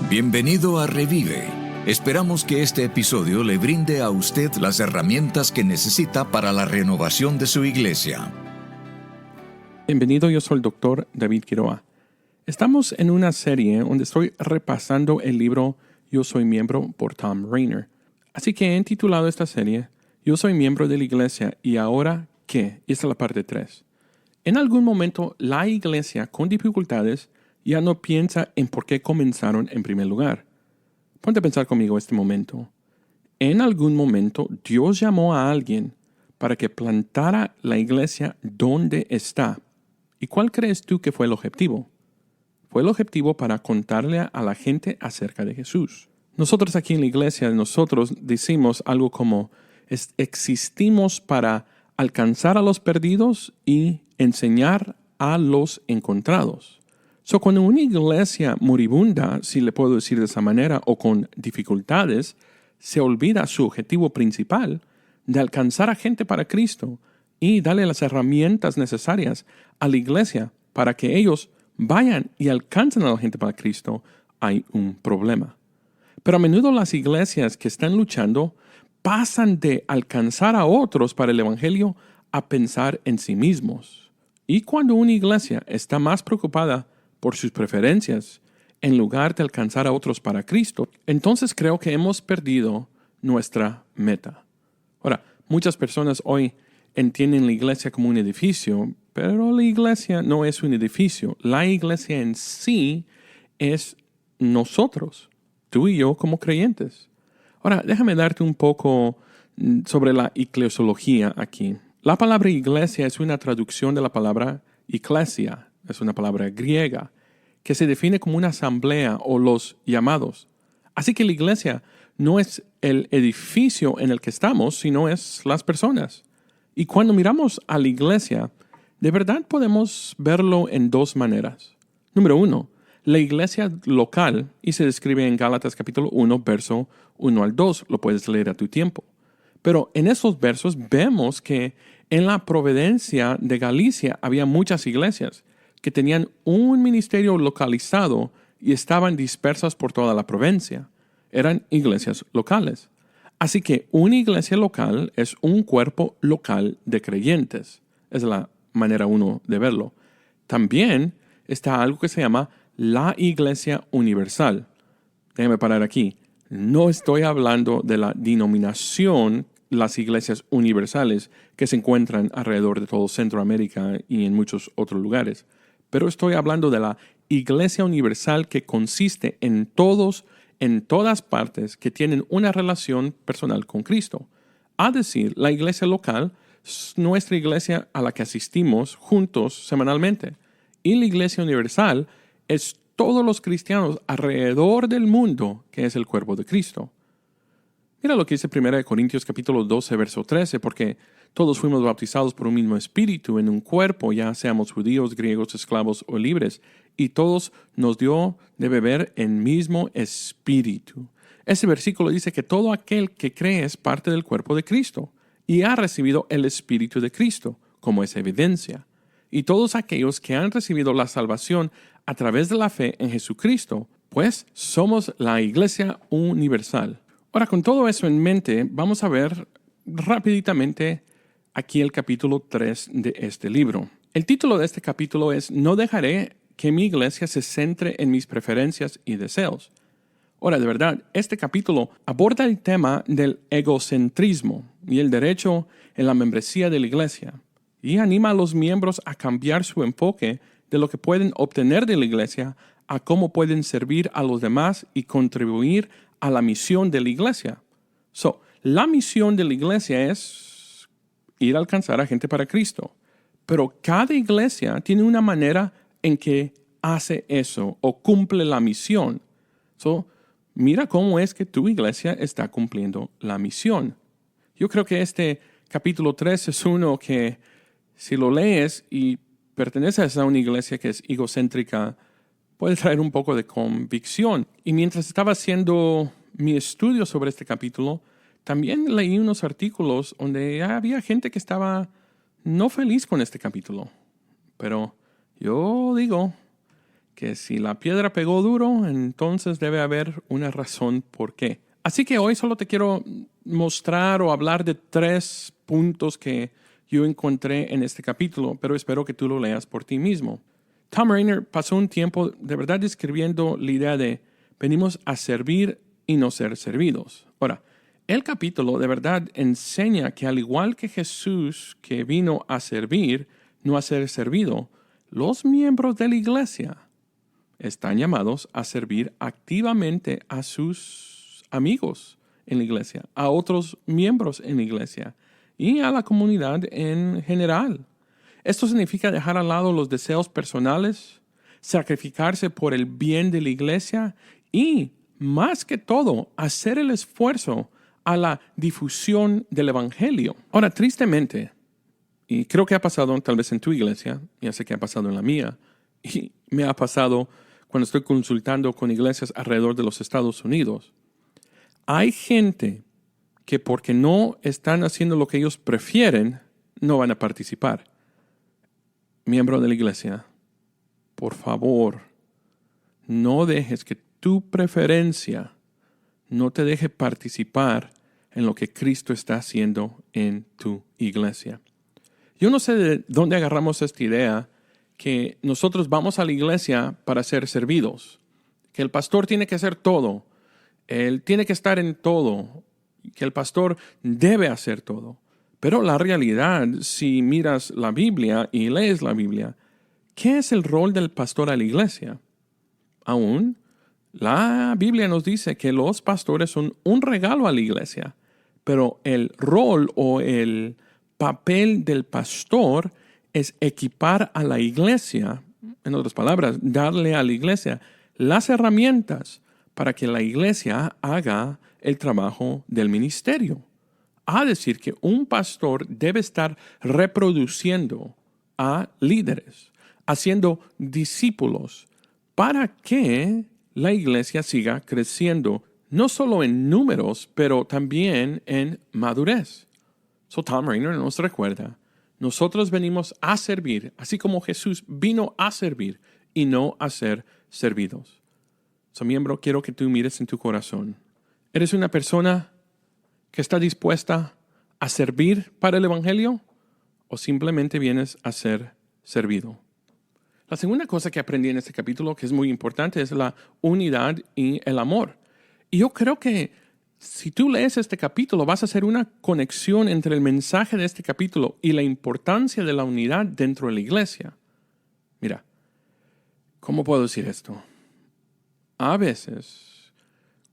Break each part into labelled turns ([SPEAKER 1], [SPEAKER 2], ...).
[SPEAKER 1] Bienvenido a Revive. Esperamos que este episodio le brinde a usted las herramientas que necesita para la renovación de su iglesia.
[SPEAKER 2] Bienvenido, yo soy el Dr. David Quiroa. Estamos en una serie donde estoy repasando el libro Yo Soy Miembro por Thom Rainer. Así que he titulado esta serie Yo Soy Miembro de la Iglesia y ahora ¿qué? Y esta es la parte 3. En algún momento la iglesia con dificultades ya no piensa en por qué comenzaron en primer lugar. Ponte a pensar conmigo este momento. En algún momento Dios llamó a alguien para que plantara la iglesia donde está. ¿Y cuál crees tú que fue el objetivo? Fue el objetivo para contarle a la gente acerca de Jesús. Nosotros aquí en la iglesia, nosotros decimos algo como existimos para alcanzar a los perdidos y enseñar a los encontrados. Cuando una iglesia moribunda, si le puedo decir de esa manera, o con dificultades, se olvida su objetivo principal de alcanzar a gente para Cristo y darle las herramientas necesarias a la iglesia para que ellos vayan y alcancen a la gente para Cristo, hay un problema. Pero a menudo las iglesias que están luchando pasan de alcanzar a otros para el evangelio a pensar en sí mismos. Y cuando una iglesia está más preocupada por sus preferencias en lugar de alcanzar a otros para Cristo, entonces creo que hemos perdido nuestra meta. Ahora, muchas personas hoy entienden la iglesia como un edificio, pero la iglesia no es un edificio. La iglesia en sí es nosotros, tú y yo como creyentes. Ahora, déjame darte un poco sobre la eclesiología aquí. La palabra iglesia es una traducción de la palabra eclesia, es una palabra griega, que se define como una asamblea o los llamados. Así que la iglesia no es el edificio en el que estamos, sino es las personas. Y cuando miramos a la iglesia, de verdad podemos verlo en dos maneras. Número 1, la iglesia local, y se describe en Gálatas capítulo 1, verso 1 al 2, lo puedes leer a tu tiempo. Pero en esos versos vemos que en la provincia de Galicia había muchas iglesias que tenían un ministerio localizado y estaban dispersas por toda la provincia. Eran iglesias locales. Así que una iglesia local es un cuerpo local de creyentes. Es la manera 1 de verlo. También está algo que se llama la iglesia universal. Déjame parar aquí. No estoy hablando de la denominación, las iglesias universales que se encuentran alrededor de todo Centroamérica y en muchos otros lugares. Pero estoy hablando de la iglesia universal que consiste en todas partes que tienen una relación personal con Cristo. A decir, la iglesia local es nuestra iglesia a la que asistimos juntos semanalmente. Y la iglesia universal es todos los cristianos alrededor del mundo que es el cuerpo de Cristo. Mira lo que dice 1 Corintios capítulo 12, verso 13, porque todos fuimos bautizados por un mismo espíritu en un cuerpo, ya seamos judíos, griegos, esclavos o libres, y todos nos dio de beber el mismo espíritu. Ese versículo dice que todo aquel que cree es parte del cuerpo de Cristo y ha recibido el espíritu de Cristo como esa evidencia. Y todos aquellos que han recibido la salvación a través de la fe en Jesucristo, pues somos la iglesia universal. Ahora, con todo eso en mente, vamos a ver rapiditamente aquí el capítulo 3 de este libro. El título de este capítulo es No dejaré que mi iglesia se centre en mis preferencias y deseos. Ahora, de verdad, este capítulo aborda el tema del egocentrismo y el derecho en la membresía de la iglesia y anima a los miembros a cambiar su enfoque de lo que pueden obtener de la iglesia a cómo pueden servir a los demás y contribuir a la misión de la iglesia. La misión de la iglesia es ir a alcanzar a gente para Cristo. Pero cada iglesia tiene una manera en que hace eso o cumple la misión. Mira cómo es que tu iglesia está cumpliendo la misión. Yo creo que este capítulo 3 es uno que si lo lees y perteneces a una iglesia que es egocéntrica, puede traer un poco de convicción. Y mientras estaba haciendo mi estudio sobre este capítulo, también leí unos artículos donde había gente que estaba no feliz con este capítulo. Pero yo digo que si la piedra pegó duro, entonces debe haber una razón por qué. Así que hoy solo te quiero mostrar o hablar de 3 puntos que yo encontré en este capítulo, pero espero que tú lo leas por ti mismo. Thom Rainer pasó un tiempo de verdad describiendo la idea de venimos a servir y no ser servidos. Ahora, el capítulo de verdad enseña que al igual que Jesús que vino a servir, no a ser servido, los miembros de la iglesia están llamados a servir activamente a sus amigos en la iglesia, a otros miembros en la iglesia y a la comunidad en general. Esto significa dejar al lado los deseos personales, sacrificarse por el bien de la iglesia y, más que todo, hacer el esfuerzo a la difusión del evangelio. Ahora, tristemente, y creo que ha pasado tal vez en tu iglesia, ya sé que ha pasado en la mía, y me ha pasado cuando estoy consultando con iglesias alrededor de los Estados Unidos, hay gente que porque no están haciendo lo que ellos prefieren, no van a participar. Miembro de la iglesia, por favor, no dejes que tu preferencia no te deje participar en lo que Cristo está haciendo en tu iglesia. Yo no sé de dónde agarramos esta idea que nosotros vamos a la iglesia para ser servidos, que el pastor tiene que hacer todo, él tiene que estar en todo, que el pastor debe hacer todo. Pero la realidad, si miras la Biblia y lees la Biblia, ¿qué es el rol del pastor a la iglesia? Aún la Biblia nos dice que los pastores son un regalo a la iglesia, pero el rol o el papel del pastor es equipar a la iglesia, en otras palabras, darle a la iglesia las herramientas para que la iglesia haga el trabajo del ministerio. A decir que un pastor debe estar reproduciendo a líderes, haciendo discípulos, para que la iglesia siga creciendo, no solo en números, pero también en madurez. Thom Rainer nos recuerda, nosotros venimos a servir, así como Jesús vino a servir y no a ser servidos. Miembro, quiero que tú mires en tu corazón. ¿Eres una persona que está dispuesta a servir para el evangelio o simplemente vienes a ser servido? La segunda cosa que aprendí en este capítulo, que es muy importante, es la unidad y el amor. Y yo creo que si tú lees este capítulo, vas a hacer una conexión entre el mensaje de este capítulo y la importancia de la unidad dentro de la iglesia. Mira, ¿cómo puedo decir esto? A veces,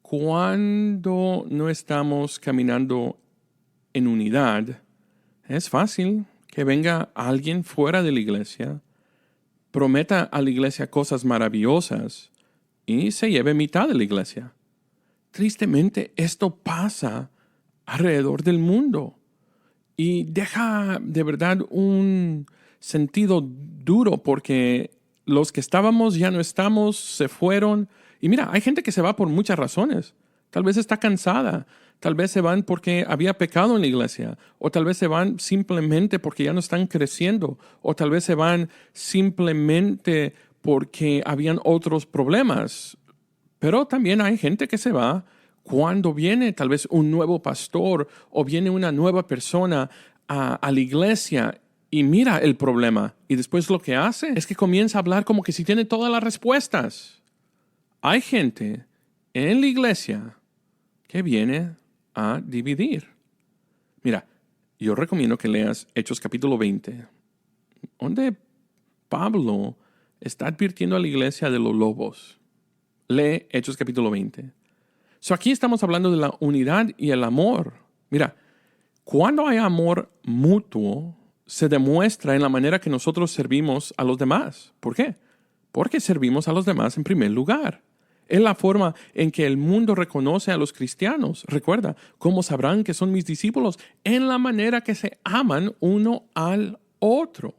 [SPEAKER 2] cuando no estamos caminando en unidad, es fácil que venga alguien fuera de la iglesia, prometa a la iglesia cosas maravillosas y se lleve mitad de la iglesia. Tristemente, esto pasa alrededor del mundo y deja de verdad un sentido duro porque los que estábamos ya no estamos, se fueron. Y mira, hay gente que se va por muchas razones. Tal vez está cansada, tal vez se van porque había pecado en la iglesia, o tal vez se van simplemente porque ya no están creciendo, o tal vez se van simplemente porque habían otros problemas. Pero también hay gente que se va cuando viene tal vez un nuevo pastor o viene una nueva persona a la iglesia y mira el problema. Y después lo que hace es que comienza a hablar como que si tiene todas las respuestas. Hay gente en la iglesia que viene a dividir. Mira, yo recomiendo que leas Hechos capítulo 20, donde Pablo está advirtiendo a la iglesia de los lobos. Lee Hechos capítulo 20. Aquí estamos hablando de la unidad y el amor. Mira, cuando hay amor mutuo, se demuestra en la manera que nosotros servimos a los demás. ¿Por qué? Porque servimos a los demás en primer lugar. Es la forma en que el mundo reconoce a los cristianos. Recuerda, ¿cómo sabrán que son mis discípulos? En la manera que se aman uno al otro.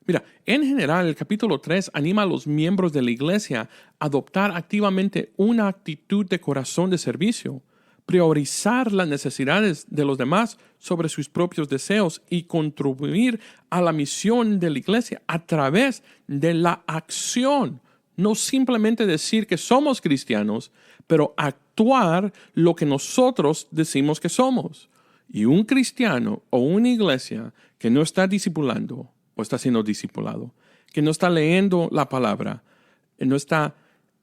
[SPEAKER 2] Mira, en general, el capítulo 3 anima a los miembros de la iglesia a adoptar activamente una actitud de corazón de servicio, priorizar las necesidades de los demás sobre sus propios deseos y contribuir a la misión de la iglesia a través de la acción, No simplemente decir que somos cristianos, pero actuar lo que nosotros decimos que somos. Y un cristiano o una iglesia que no está discipulando o está siendo discipulado, que no está leyendo la palabra, no está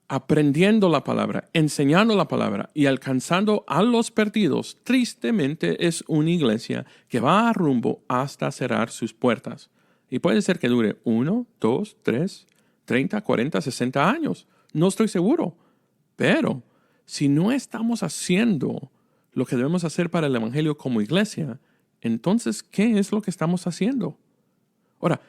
[SPEAKER 2] aprendiendo la palabra, enseñando la palabra y alcanzando a los perdidos, tristemente es una iglesia que va a rumbo hasta cerrar sus puertas. Y puede ser que dure 1, 2, 3, 30, 40, 60 años. No estoy seguro. Pero si no estamos haciendo lo que debemos hacer para el Evangelio como iglesia, entonces, ¿qué es lo que estamos haciendo? Ahora,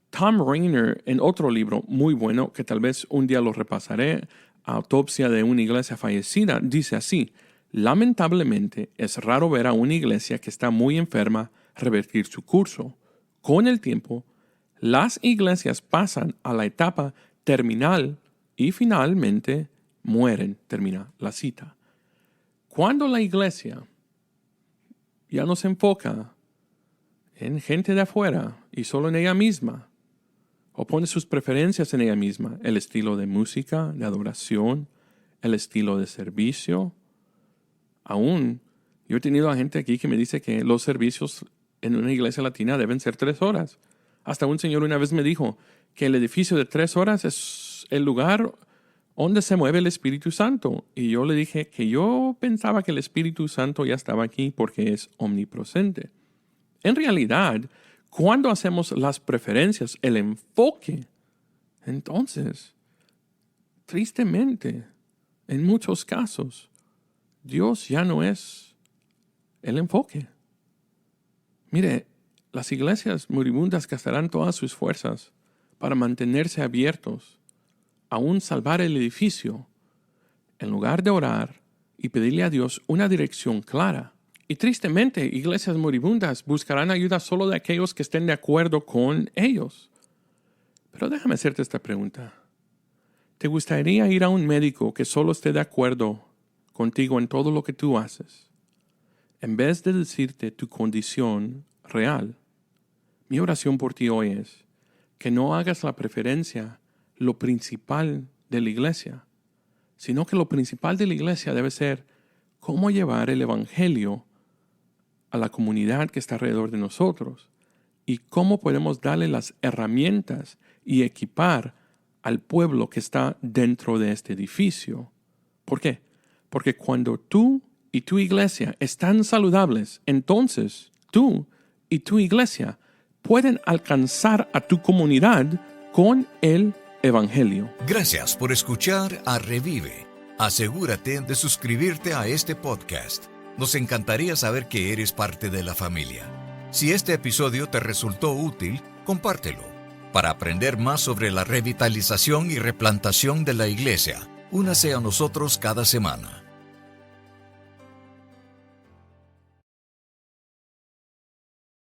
[SPEAKER 2] Tom Rainer, en otro libro muy bueno, que tal vez un día lo repasaré, Autopsia de una iglesia fallecida, dice así: lamentablemente es raro ver a una iglesia que está muy enferma revertir su curso. Con el tiempo, las iglesias pasan a la etapa terminal y finalmente mueren, termina la cita. Cuando la iglesia ya no se enfoca en gente de afuera y solo en ella misma, o pone sus preferencias en ella misma, el estilo de música, de adoración, el estilo de servicio. Aún, yo he tenido a gente aquí que me dice que los servicios en una iglesia latina deben ser 3 horas. Hasta un señor una vez me dijo que el edificio de 3 horas es el lugar donde se mueve el Espíritu Santo. Y yo le dije que yo pensaba que el Espíritu Santo ya estaba aquí porque es omnipresente. En realidad, cuando hacemos las preferencias, el enfoque, entonces, tristemente, en muchos casos, Dios ya no es el enfoque. Mire, las iglesias moribundas gastarán todas sus fuerzas para mantenerse abiertos, aún salvar el edificio, en lugar de orar y pedirle a Dios una dirección clara. Y tristemente, iglesias moribundas buscarán ayuda solo de aquellos que estén de acuerdo con ellos. Pero déjame hacerte esta pregunta. ¿Te gustaría ir a un médico que solo esté de acuerdo contigo en todo lo que tú haces, en vez de decirte tu condición real? Mi oración por ti hoy es que no hagas la preferencia lo principal de la iglesia, sino que lo principal de la iglesia debe ser cómo llevar el evangelio a la comunidad que está alrededor de nosotros y cómo podemos darle las herramientas y equipar al pueblo que está dentro de este edificio. ¿Por qué? Porque cuando tú y tu iglesia están saludables, entonces tú y tu iglesia pueden alcanzar a tu comunidad con el evangelio.
[SPEAKER 1] Gracias por escuchar a Revive. Asegúrate de suscribirte a este podcast. Nos encantaría saber que eres parte de la familia. Si este episodio te resultó útil, compártelo. Para aprender más sobre la revitalización y replantación de la iglesia, únase a nosotros cada semana.